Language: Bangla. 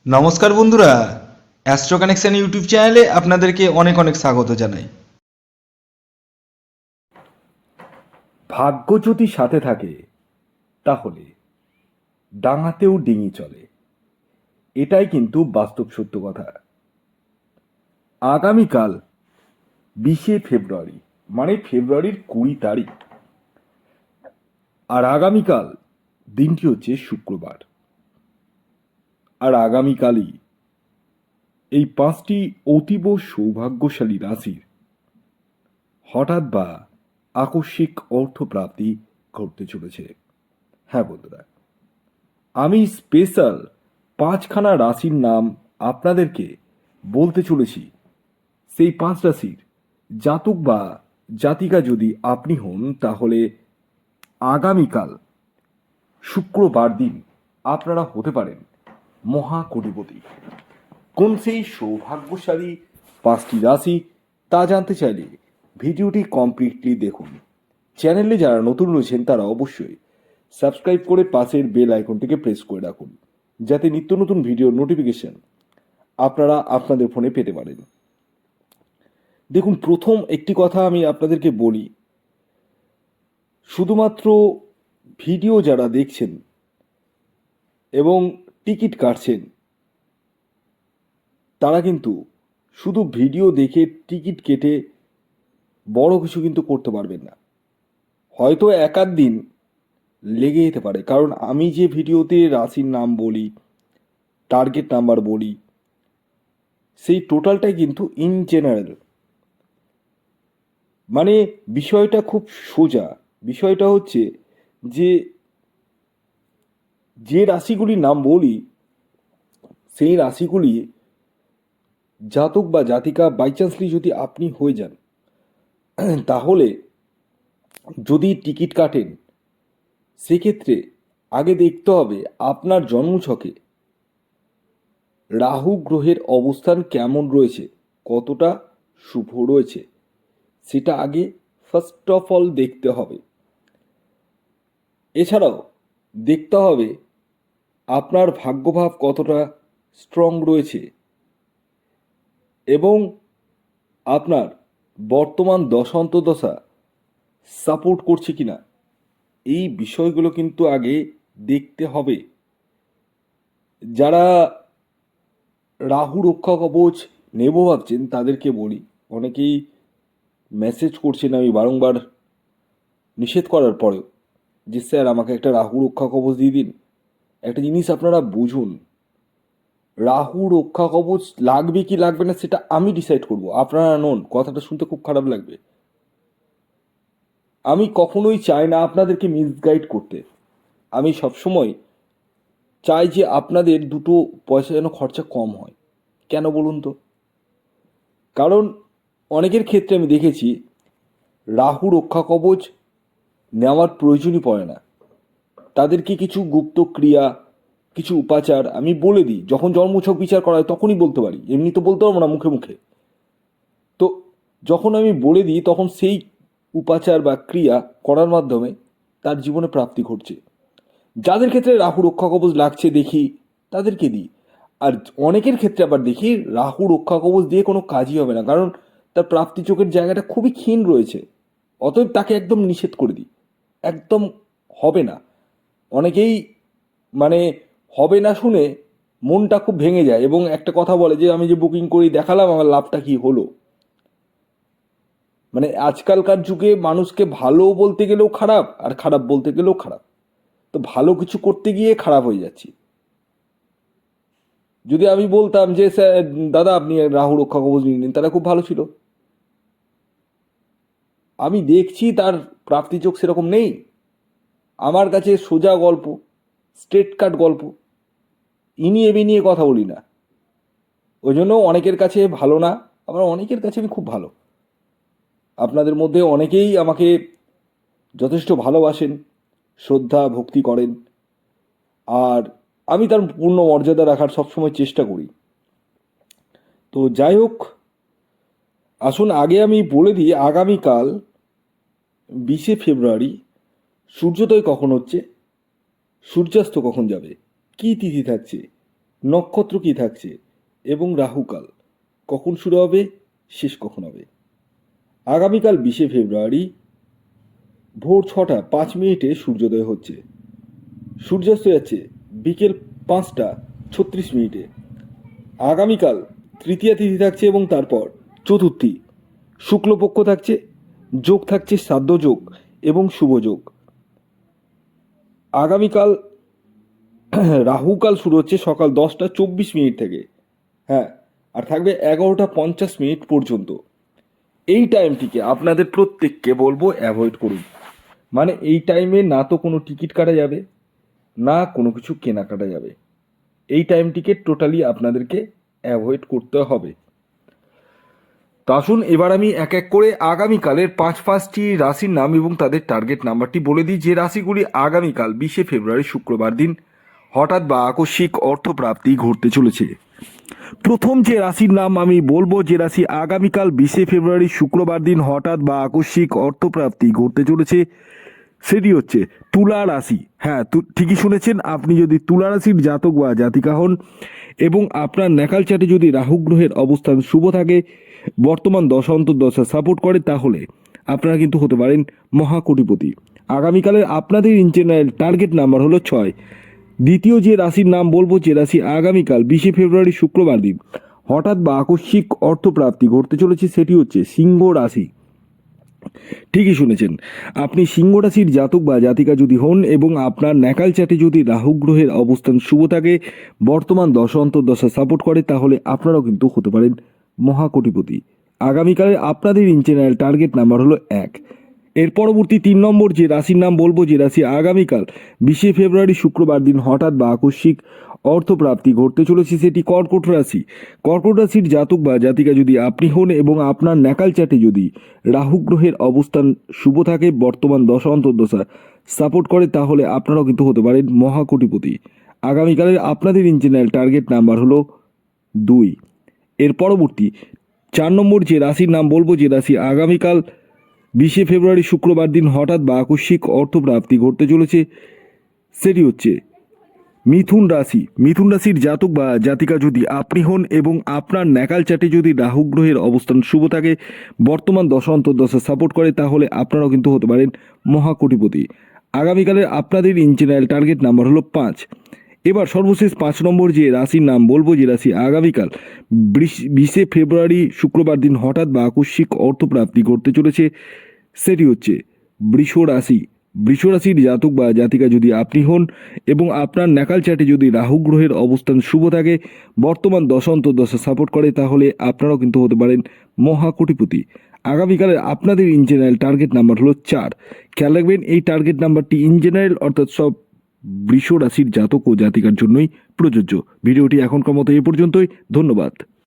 নমস্কার বন্ধুরা, অ্যাস্ট্রো কানেকশন ইউটিউব চ্যানেলে আপনাদেরকে অনেক অনেক স্বাগত জানাই। ভাগ্য যদি সাথে থাকে তাহলে ডাঙাতেও ডিঙি চলে, এটাই কিন্তু বাস্তব সত্য কথা। আগামীকাল 20 ফেব্রুয়ারি, মানে ফেব্রুয়ারির 20 তারিখ, আর আগামীকাল দিনটি হচ্ছে শুক্রবার। আর আগামীকালই এই 5টি অতীব সৌভাগ্যশালী রাশির হঠাৎ বা আকস্মিক অর্থপ্রাপ্তি ঘটতে চলেছে। হ্যাঁ বন্ধুরা, আমি স্পেশাল 5খানা রাশির নাম আপনাদেরকে বলতে চলেছি। সেই 5 রাশির জাতক বা জাতিকা যদি আপনি হন, তাহলে আগামীকাল শুক্রবার দিন আপনারা হতে পারেন মহাকোটিপতি। কোন সেই সৌভাগ্যশালী 5টি রাশি তা জানতে চাইলে ভিডিওটি কমপ্লিটলি দেখুন। চ্যানেলে যারা নতুন রয়েছেন তারা অবশ্যই সাবস্ক্রাইব করে পাশের বেল আইকনটিকে প্রেস করে রাখুন, যাতে নিত্য নতুন ভিডিওর নোটিফিকেশন আপনারা আপনাদের ফোনে পেতে পারেন। দেখুন, প্রথম একটি কথা আমি আপনাদেরকে বলি, শুধুমাত্র ভিডিও যারা দেখছেন এবং টিকিট কাটছেন, তারা কিন্তু শুধু ভিডিও দেখে টিকিট কেটে বড় কিছু কিন্তু করতে পারবেন না। হয়তো এক আধ দিন লেগে যেতে পারে, কারণ আমি যে ভিডিওতে রাশির নাম বলি, টার্গেট নাম্বার বলি, সেই টোটালটাই কিন্তু ইন জেনারেল। মানে বিষয়টা খুব সোজা। বিষয়টা হচ্ছে যে যে রাশিগুলির নাম বলি, সেই রাশিগুলি জাতক বা জাতিকা বাইচান্সলি যদি আপনি হয়ে যান, তাহলে যদি টিকিট কাটেন, সেক্ষেত্রে আগে দেখতে হবে আপনার জন্মছকে রাহু গ্রহের অবস্থান কেমন রয়েছে, কতটা শুভ রয়েছে, সেটা আগে ফার্স্ট অফ অল দেখতে হবে। এছাড়াও দেখতে হবে আপনার ভাগ্যভাব কতটা স্ট্রং রয়েছে এবং আপনার বর্তমান দশান্তদশা সাপোর্ট করছে কিনা, এই বিষয়গুলো কিন্তু আগে দেখতে হবে। যারা রাহু রক্ষা কবচ নেব ভাবছেন তাদেরকে বলি, অনেকেই মেসেজ করছেন আমি বারংবার নিষেধ করার পরেও, যে স্যার আমাকে একটা রাহু রক্ষা কবচ দিয়ে দিন। একটা জিনিস আপনারা বুঝুন, রাহু রক্ষা কবচ লাগবে কি লাগবে না সেটা আমি ডিসাইড করব, আপনারা নন। কথাটা শুনতে খুব খারাপ লাগবে। আমি কখনোই চাই না আপনাদেরকে মিসগাইড করতে। আমি সবসময় চাই যে আপনাদের দুটো পয়সা যেন খরচা কম হয়। কেন বলুন তো? কারণ অনেকের ক্ষেত্রে আমি দেখেছি রাহু রক্ষা কবচ নেওয়ার প্রয়োজনই পড়ে না। তাদেরকে কিছু গুপ্ত ক্রিয়া, কিছু উপাচার আমি বলে দিই। যখন জন্মছক বিচার করা হয় তখনই বলতে পারি, এমনি তো বলতে পারবো না মুখে মুখে। তো যখন আমি বলে দিই, তখন সেই উপাচার বা ক্রিয়া করার মাধ্যমে তার জীবনে প্রাপ্তি ঘটছে। যাদের ক্ষেত্রে রাহু রক্ষা কবচ লাগছে দেখি তাদেরকে দিই। আর অনেকের ক্ষেত্রে আবার দেখি রাহু রক্ষা কবচ দিয়ে কোনো কাজই হবে না, কারণ তার প্রাপ্তি চোখের জায়গাটা খুবই ক্ষীণ রয়েছে। অতএব তাকে একদম নিষেধ করে দিই, একদম হবে না। অনেকেই মানে হবে না শুনে মনটা খুব ভেঙে যায় এবং একটা কথা বলে যে আমি যে বুকিং করি দেখালাম, আমার লাভটা কি হলো। মানে আজকালকার যুগে মানুষকে ভালো বলতে গেলেও খারাপ আর খারাপ বলতে গেলেও খারাপ। তো ভালো কিছু করতে গিয়ে খারাপ হয়ে যাচ্ছি। যদি আমি বলতাম যে স্যার দাদা আপনি রাহু রক্ষা কবচ নিয়ে নিন, তাহলে খুব ভালো ছিল। আমি দেখছি তার প্রাপ্তিযোগ সেরকম নেই। আমার কাছে সোজা গল্প, স্ট্রেট কাট গল্প, ইনিয়ে বিনিয়ে কথা বলি না। ওই জন্য অনেকের কাছে ভালো না, আবার অনেকের কাছে আমি খুব ভালো। আপনাদের মধ্যে অনেকেই আমাকে যথেষ্ট ভালোবাসেন, শ্রদ্ধা ভক্তি করেন, আর আমি তার পূর্ণ মর্যাদা রাখার সবসময় চেষ্টা করি। তো যাই হোক, আসুন আগে আমি বলে দিই আগামীকাল 20 ফেব্রুয়ারি সূর্যোদয় কখন হচ্ছে, সূর্যাস্ত কখন যাবে, কী তিথি থাকছে, নক্ষত্র কী থাকছে এবং রাহুকাল কখন শুরু হবে, শেষ কখন হবে। আগামীকাল 20শে ফেব্রুয়ারি ভোর 6টা 5 মিনিটে সূর্যোদয় হচ্ছে, সূর্যাস্ত যাচ্ছে বিকেল 5টা 36 মিনিটে। আগামীকাল তৃতীয়া তিথি থাকছে এবং তারপর চতুর্থী, শুক্লপক্ষ থাকছে, যোগ থাকছে শ্রাদ্ধ যোগ এবং শুভ যোগ। আগামীকাল রাহুকাল শুরু হচ্ছে সকাল 10টা 24 মিনিট থেকে, হ্যাঁ, আর থাকবে 11টা 50 মিনিট পর্যন্ত। এই টাইমটিকে আপনাদের প্রত্যেককে বলবো অ্যাভয়েড করুন। মানে এই টাইমে না তো কোনো টিকিট কাটা যাবে, না কোনো কিছু কেনাকাটা যাবে। এই টাইমটিকে টোটালি আপনাদেরকে অ্যাভয়েড করতে হবে। তো আসুন এবার আমি এক এক করে আগামীকালের পাঁচটি রাশির নাম এবং তাদের টার্গেট নাম্বারটি বলে দিই, যে রাশিগুলি আগামীকাল 20শে ফেব্রুয়ারি শুক্রবার দিন হঠাৎ বা আকস্মিক অর্থপ্রাপ্তি ঘটতে চলেছে। প্রথম যে রাশির নাম আমি বলবো, যে রাশি আগামীকাল 20শে ফেব্রুয়ারি শুক্রবার দিন হঠাৎ বা আকস্মিক অর্থপ্রাপ্তি ঘটতে চলেছে, সেটি হচ্ছে তুলা রাশি। হ্যাঁ, ঠিকই শুনেছেন, আপনি যদি তুলা রাশির জাতক বা জাতিকা হন এবং আপনার ন্যাকাল চাটে যদি রাহু গ্রহের অবস্থান শুভ থাকে, বর্তমান দশা অন্তর্দশা সাপোর্ট করে, তাহলে আপনারা কিন্তু হতে পারেন মহাকোটিপতি। আগামীকালের আপনাদের ইনজেনারেল টার্গেট নাম্বার হলো 6। দ্বিতীয় যে রাশির নাম বলবো, যে রাশি আগামীকাল 20শে ফেব্রুয়ারি শুক্রবার দিন হঠাৎ বা আকস্মিক অর্থপ্রাপ্তি ঘটতে চলেছে, সেটি হচ্ছে সিংহ রাশি। ঠিকই শুনেছেন, আপনি সিংহ রাশির জাতক বা জাতিকা যদি হন এবং আপনার ন্যাকাল চাটে যদি রাহু গ্রহের অবস্থান শুভ থাকে, বর্তমান দশা অন্তর্দশা সাপোর্ট করে, তাহলে আপনারাও কিন্তু হতে পারেন মহাকোটিপতি। আগামীকালের আপনাদের ইনজেনারেল টার্গেট নাম্বার হলো 1। এর পরবর্তী 3 নম্বর যে রাশির নাম বলবো, যে রাশি আগামীকাল 20শে ফেব্রুয়ারি শুক্রবার দিন হঠাৎ বা আকস্মিক অর্থপ্রাপ্তি ঘটতে চলেছে, সেটি কর্কট রাশি। কর্কট রাশির জাতক বা জাতিকা যদি আপনি হন এবং আপনার ন্যাকাল চাটে যদি রাহু গ্রহের অবস্থান শুভ থাকে, বর্তমান দশা অন্তর্দশা সাপোর্ট করে, তাহলে আপনারাও কিন্তু হতে পারেন মহাকোটিপতি। আগামীকালের আপনাদের ইনজেনারেল টার্গেট নাম্বার হলো 2। এর পরবর্তী 4 নম্বর যে রাশির নাম বলবো, যে রাশি আগামীকাল 20শে ফেব্রুয়ারি শুক্রবার দিন হঠাৎ বা আকস্মিক অর্থপ্রাপ্তি ঘটতে চলেছে, সেটি হচ্ছে মিথুন রাশি। মিথুন রাশির জাতক বা জাতিকা যদি আপনি হন এবং আপনার ন্যাকাল চাটে যদি রাহু গ্রহের অবস্থান শুভ থাকে, বর্তমান দশা অন্তর্দশা সাপোর্ট করে, তাহলে আপনারাও কিন্তু হতে পারেন মহাকোটিপতি। আগামীকালের আপনাদের ইনজেনারেল টার্গেট নাম্বার হলো 5। এবার সর্বশেষ 5 নম্বর যে রাশির নাম বলবো, যে রাশি আগামীকাল 20শে ফেব্রুয়ারি শুক্রবার দিন হঠাৎ বা আকস্মিক অর্থপ্রাপ্তি ঘটতে চলেছে, সেটি হচ্ছে বৃষ রাশি। বৃষ রাশির জাতক বা জাতিকা যদি আপনি হন এবং আপনার ন্যাকাল চাটে যদি রাহু গ্রহের অবস্থান শুভ থাকে, বর্তমান দশা অন্তর্দশা সাপোর্ট করে, তাহলে আপনারাও কিন্তু হতে পারেন মহাকোটিপতি। আগামীকালের আপনাদের ইনজেনারেল টার্গেট নাম্বার হলো 4। খেয়াল রাখবেন, এই টার্গেট নাম্বারটি ইনজেনারেল অর্থাৎ সব বৃষ রাশির জাতক ও জাতিকার জন্যই প্রযোজ্য। ভিডিওটি এখনকার মতো এ পর্যন্তই। ধন্যবাদ।